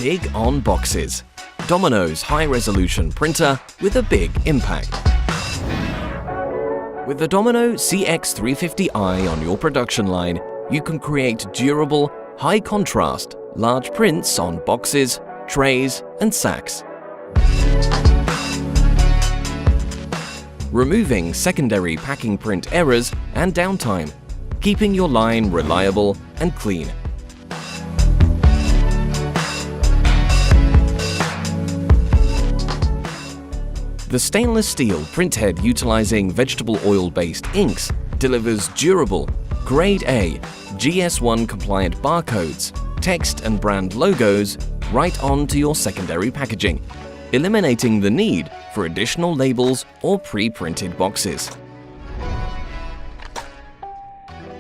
Big on boxes. Domino's high-resolution printer with a big impact. With the Domino Cx350i on your production line, you can create durable, high-contrast, large prints on boxes, trays, and sacks. Removing secondary packing print errors and downtime, keeping your line reliable and clean. The stainless steel printhead utilizing vegetable oil-based inks delivers durable, Grade A, GS1 compliant barcodes, text and brand logos right onto your secondary packaging, eliminating the need for additional labels or pre-printed boxes.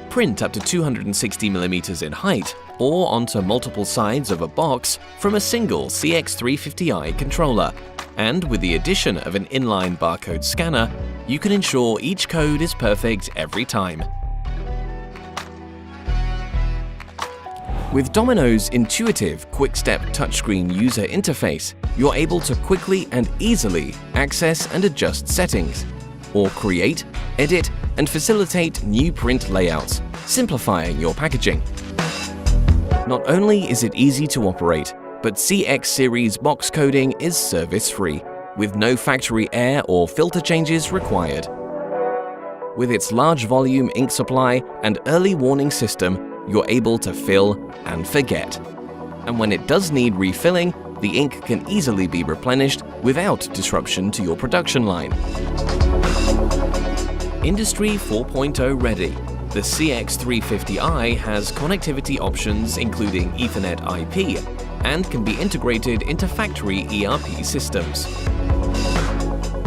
Print up to 260mm in height or onto multiple sides of a box from a single Cx350i controller. And with the addition of an inline barcode scanner, you can ensure each code is perfect every time. With Domino's intuitive quick-step touchscreen user interface, you're able to quickly and easily access and adjust settings, or create, edit, and facilitate new print layouts, simplifying your packaging. Not only is it easy to operate, but CX series box coding is service-free, with no factory air or filter changes required. With its large volume ink supply and early warning system, you're able to fill and forget. And when it does need refilling, the ink can easily be replenished without disruption to your production line. Industry 4.0 ready. The Cx350i has connectivity options including Ethernet IP and can be integrated into factory ERP systems.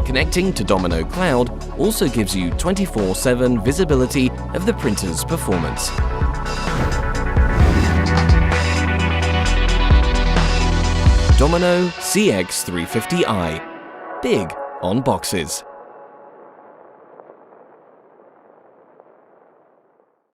Connecting to Domino Cloud also gives you 24/7 visibility of the printer's performance. Domino Cx350i. Big on boxes.